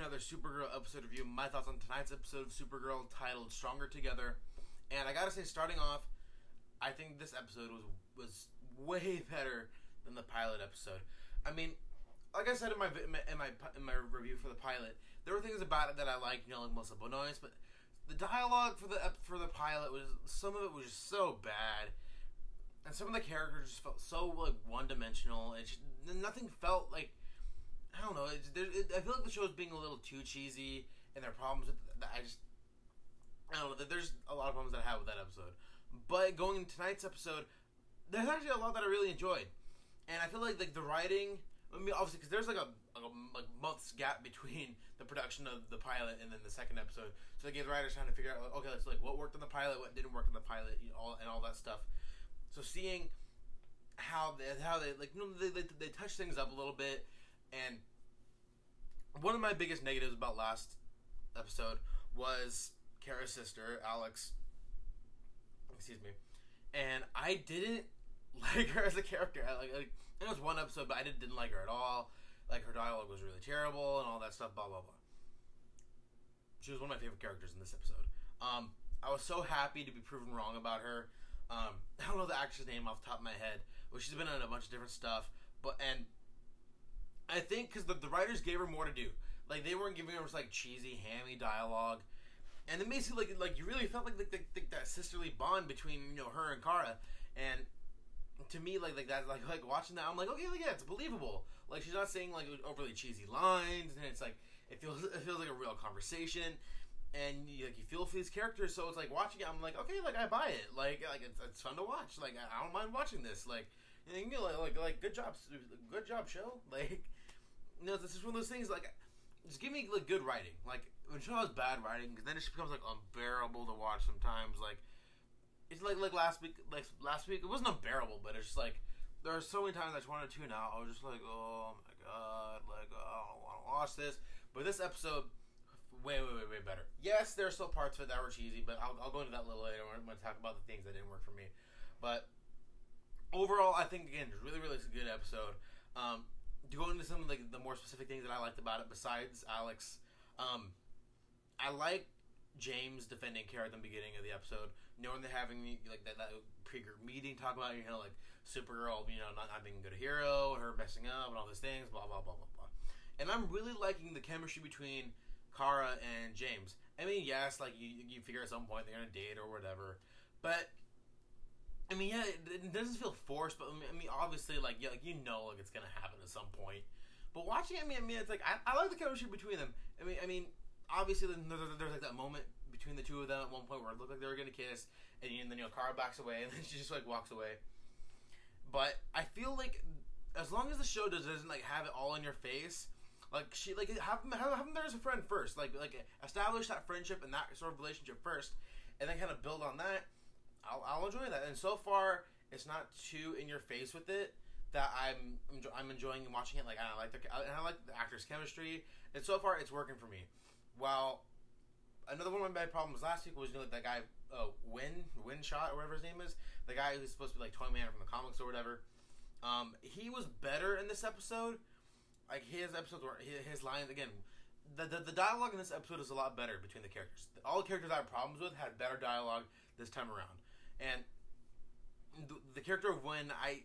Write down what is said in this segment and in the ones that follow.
another Supergirl episode review. My thoughts on tonight's episode of Supergirl titled Stronger Together. And I gotta say, starting off, I think this episode was way better than the pilot episode. I mean, like I said in my review for the pilot, there were things about it that I liked, like Melissa Benoist, but the dialogue for the pilot was, some of it was just so bad, and some of the characters just felt so like one-dimensional, and nothing felt like, I don't know. I feel like the show is being a little too cheesy, and there are problems with that. I don't know. There's a lot of problems that I have with that episode. But going into tonight's episode, there's actually a lot that I really enjoyed, and I feel like the writing. I mean, obviously, because there's like a month's gap between the production of the pilot and then the second episode, so they gave the writers time to figure out, like, okay, let's what worked in the pilot, what didn't work in the pilot, all that stuff. So seeing how they they touch things up a little bit, and one of my biggest negatives about last episode was Kara's sister, Alex. Excuse me, and I didn't like her as a character. It was one episode, but I didn't like her at all. Like, her dialogue was really terrible and all that stuff, blah, blah, blah. She was one of my favorite characters in this episode. I was so happy to be proven wrong about her. I don't know the actress name off the top of my head, but she's been in a bunch of different stuff. And I think because the writers gave her more to do. Like, they weren't giving her like cheesy, hammy dialogue. And then basically, like you really felt like that sisterly bond between, her and Kara. And to me, like that, like watching that, I'm like, okay, yeah, it's believable. Like, she's not saying like overly cheesy lines, and it's like it feels like a real conversation, and you feel for these characters. So it's like watching it, I'm like, okay, like I buy it. Like it's fun to watch. Like I don't mind watching this. Like like good job show. Like this is one of those things. Like, just give me like good writing. Like, when a show has bad writing, because then it just becomes like unbearable to watch sometimes. Like, it's like last week. Like last week, it wasn't unbearable, but it's just like there are so many times I just wanted to tune out. I was just like, oh my god, like, I don't want to watch this. But this episode, way better. Yes, there are still parts of it that were cheesy, but I'll go into that a little later when I talk about the things that didn't work for me. But overall, I think again, really it's a good episode. To go into some of the more specific things that I liked about it, besides Alex, I like James defending Kara at the beginning of the episode, knowing they're having like that pre-group meeting, talking about like Supergirl, not being a good hero, and her messing up and all these things, blah blah blah blah blah. And I'm really liking the chemistry between Kara and James. I mean, yes, like you figure at some point they're gonna date or whatever, but I mean, yeah, it doesn't feel forced. But I mean, obviously, like it's gonna happen at some point. But watching it, I mean, it's like I like the chemistry between them. I mean. Obviously, there's like that moment between the two of them at one point where it looked like they were gonna kiss, and then Kara backs away, and then she just like walks away. But I feel like as long as the show doesn't like have it all in your face, like have them there as a friend first, like establish that friendship and that sort of relationship first, and then kind of build on that. I'll enjoy that. And so far, it's not too in your face with it. That I'm enjoying watching it. Like, I like the actors' chemistry, and so far it's working for me. Well, another one of my bad problems last week was that guy Winshot or whatever his name is, the guy who's supposed to be like Toy Man from the comics or whatever. He was better in this episode. Like, his episodes were his lines again. The dialogue in this episode is a lot better between the characters. All the characters I had problems with had better dialogue this time around. And the character of Win, I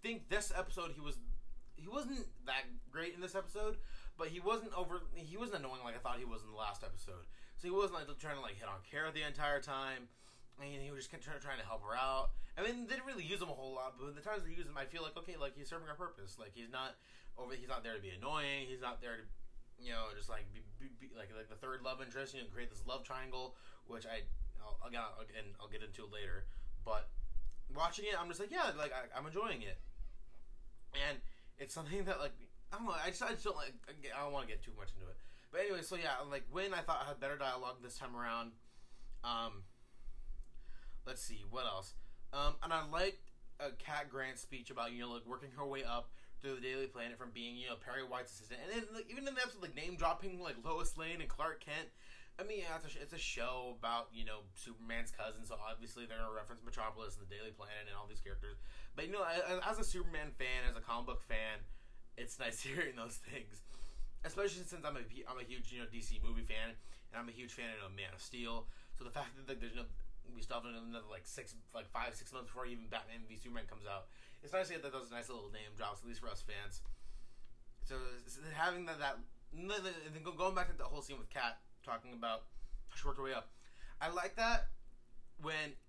think this episode he wasn't that great in this episode. But he wasn't annoying like I thought he was in the last episode. So he wasn't like trying to like hit on Kara the entire time. I mean, he was just trying to help her out. I mean, they didn't really use him a whole lot, but the times they use him, I feel like, okay, like he's serving a purpose. Like, he's not there to be annoying. He's not there to, just like be like the third love interest. Create this love triangle, which I'll get into later. But watching it, I'm just like, yeah, like I'm enjoying it, and it's something that like. I don't know. I just don't like. I don't want to get too much into it. But anyway, so yeah, like Win, I thought had better dialogue this time around. Let's see what else. And I liked Kat Grant's speech about like working her way up through the Daily Planet from being Perry White's assistant, and then like, even in the episode like name dropping like Lois Lane and Clark Kent. I mean, yeah, it's a show about Superman's cousin, so obviously they're gonna reference Metropolis and the Daily Planet and all these characters. But as a Superman fan, as a comic book fan. It's nice hearing those things. especially since I'm a huge DC movie fan, and I'm a huge fan of Man of Steel. So the fact that like, there's we still have another like 5-6 months before even Batman v Superman comes out. It's nice to get those nice little name drops, at least for us fans. So having that and then going back to the whole scene with Kat talking about how she worked her way up, I like that when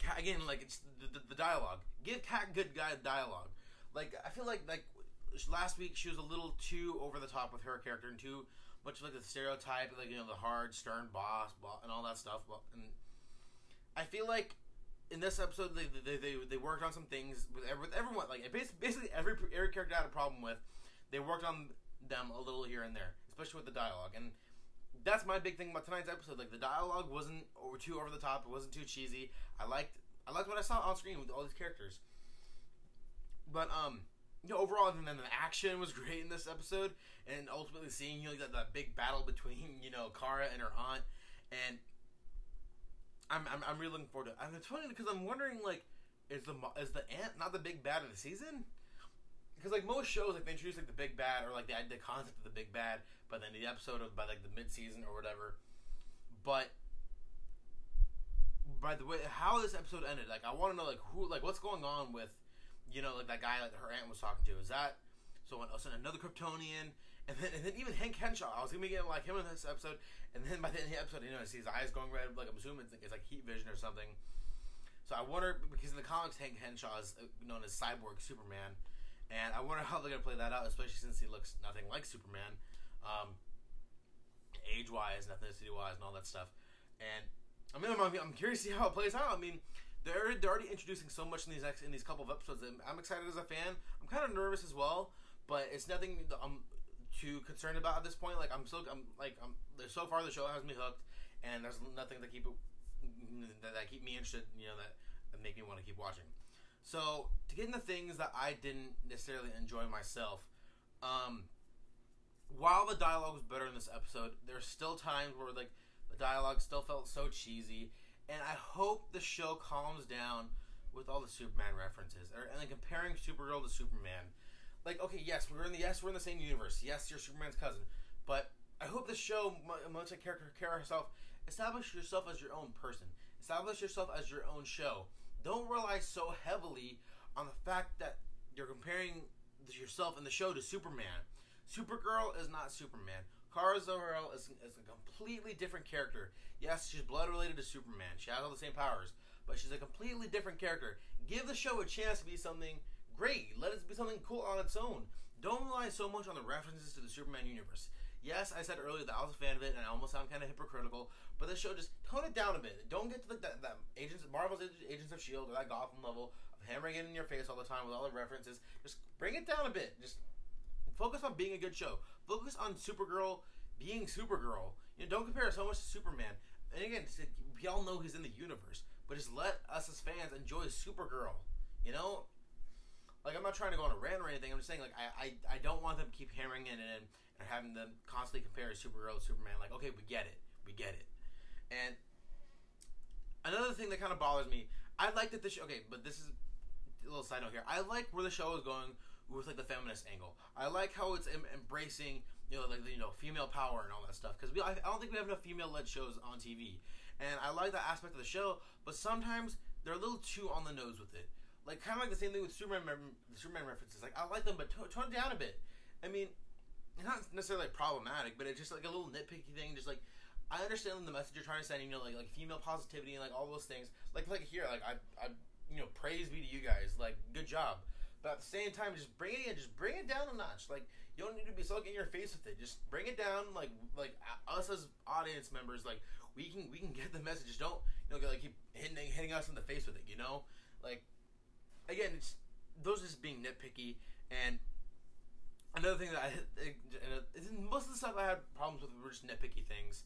Kat, again, like it's the dialogue. Give Kat good dialogue. Like I feel like last week she was a little too over the top with her character and too much like the stereotype, like the hard stern boss and all that stuff. And I feel like in this episode they worked on some things with everyone. Like basically every character I had a problem with, they worked on them a little here and there, especially with the dialogue. And that's my big thing about tonight's episode. Like the dialogue wasn't too over the top. It wasn't too cheesy. I liked what I saw on screen with all these characters. But overall, and then the action was great in this episode, and ultimately seeing that big battle between Kara and her aunt, and I'm really looking forward to it. And it's funny because I'm wondering like, is the aunt not the big bad of the season? Because like most shows, like they introduce like the big bad or like the concept of the big bad by the end of the episode or by like the mid-season or whatever. But by the way, how this episode ended, like I want to know like who, like what's going on with, like that guy that her aunt was talking to. Is that another Kryptonian? And then even Hank Henshaw, I was gonna get like him in this episode, and then by the end of the episode, I see his eyes going red. Like I'm assuming it's like heat vision or something. So I wonder, because in the comics, Hank Henshaw is known as Cyborg Superman. And I wonder how they're going to play that out, especially since he looks nothing like Superman. Age-wise, ethnicity-wise, and all that stuff. And I'm curious to see how it plays out. I mean, they're already introducing so much in these couple of episodes. I'm excited as a fan. I'm kind of nervous as well, but it's nothing I'm too concerned about at this point. Like so far the show has me hooked, and there's nothing that keep me interested. That make me want to keep watching. So, to get into things that I didn't necessarily enjoy myself, while the dialogue was better in this episode, there's still times where like the dialogue still felt so cheesy, and I hope the show calms down with all the Superman references, and then comparing Supergirl to Superman. Like, okay, yes, we're in the same universe. Yes, you're Superman's cousin, but I hope the show, much like Kara herself, establish yourself as your own person. Establish yourself as your own show. Don't rely so heavily on the fact that you're comparing yourself in the show to Superman. Supergirl is not Superman. Kara Zor-El is a completely different character. Yes, she's blood related to Superman. She has all the same powers, but she's a completely different character. Give the show a chance to be something great. Let it be something cool on its own. Don't rely so much on the references to the Superman universe. Yes, I said earlier that I was a fan of it, and I almost sound kind of hypocritical, but this show, just tone it down a bit. Don't get to that Marvel's Agents of S.H.I.E.L.D. or that Gotham level of hammering it in your face all the time with all the references. Just bring it down a bit. Just focus on being a good show. Focus on Supergirl being Supergirl. Don't compare it so much to Superman. And again, we all know he's in the universe, but just let us as fans enjoy Supergirl. Like, I'm not trying to go on a rant or anything. I'm just saying, like, I don't want them to keep hammering it in and having them constantly compare Supergirl to Superman. Like, okay, we get it. And another thing that kind of bothers me, I like that but this is a little side note here. I like where the show is going with, like, the feminist angle. I like how it's embracing, female power and all that stuff. Because I don't think we have enough female-led shows on TV. And I like that aspect of the show, but sometimes they're a little too on the nose with it. Like, kind of like the same thing with Superman references. Like, I like them, but tone it down a bit. I mean, it's not necessarily problematic, but it's just like a little nitpicky thing. Just like, I understand the message you're trying to send, like female positivity and like all those things. Like here, like I praise be to you guys. Like, good job. But at the same time, just bring it down a notch. Like, you don't need to be so in your face with it. Just bring it down. Like us as audience members, like we can get the message. Just don't like keep hitting us in the face with it. Like. Again, those are just being nitpicky, and another thing that most of the stuff I had problems with were just nitpicky things.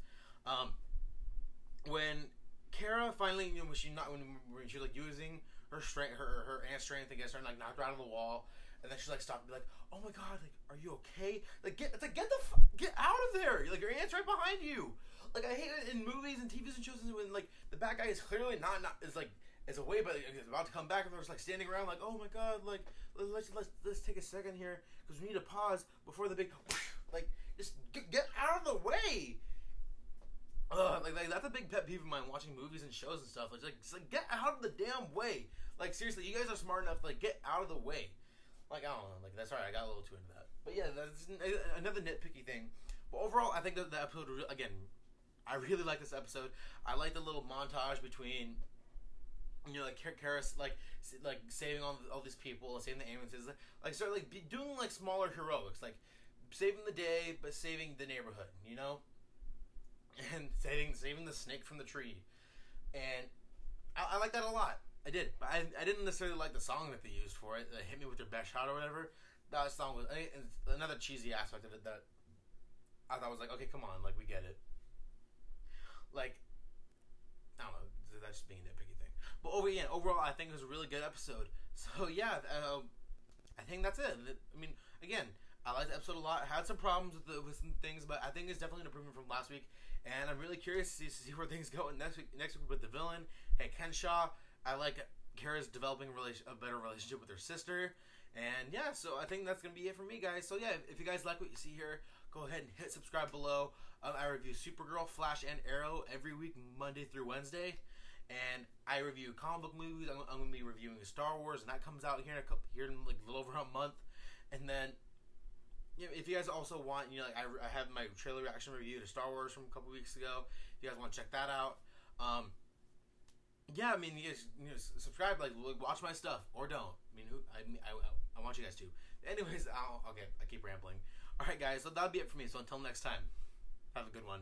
When Kara finally, when she was like using her strength, her aunt's strength against her, and like knocked her out of the wall, and then she like stopped and be like, "Oh my god, like, are you okay? Like, get out of there! Like, your aunt's right behind you." Like, I hate it in movies and TVs and shows when like the bad guy is clearly is away, but it's about to come back, and they're just like standing around, like, "Oh my god, like let's take a second here because we need to pause before the big Like, just get out of the way. Like that's a big pet peeve of mine watching movies and shows and stuff. It's like get out of the damn way. Like seriously, you guys are smart enough to like get out of the way. Like I don't know. Like that's sorry, I got a little too into that. But yeah, that's another nitpicky thing. But overall, I think that the episode again, I really like this episode. I like the little montage between, you know, like Kara's like saving all these people, saving the ambulances, like start like doing like smaller heroics, like saving the day but saving the neighborhood, you know, and saving the snake from the tree, and I like that a lot. I did, but I didn't necessarily like the song that they used for it. Hit me with their best shot or whatever. That song was another cheesy aspect of it that I thought was like, okay, come on, like we get it. Like I don't know, that's just being a nitpicky thing. But overall, I think it was a really good episode. So yeah, I think that's it. I mean, again, I liked the episode a lot. I had some problems with some things, but I think it's definitely an improvement from last week. And I'm really curious to see where things go next week. Next week with the villain, hey Kenshaw. I like Kara's developing a better relationship with her sister. And yeah, so I think that's gonna be it for me, guys. So yeah, if you guys like what you see here, go ahead and hit subscribe below. I review Supergirl, Flash, and Arrow every week, Monday through Wednesday. And I review comic book movies. I'm going to be reviewing Star Wars, and that comes out here in like a little over a month. And then, you know, if you guys also want, you know, like I have my trailer reaction review to Star Wars from a couple weeks ago. If you guys want to check that out, yeah, I mean, you guys subscribe, like watch my stuff or don't. I want you guys to. Anyways, okay, I keep rambling. All right, guys, so that'll be it for me. So until next time, have a good one.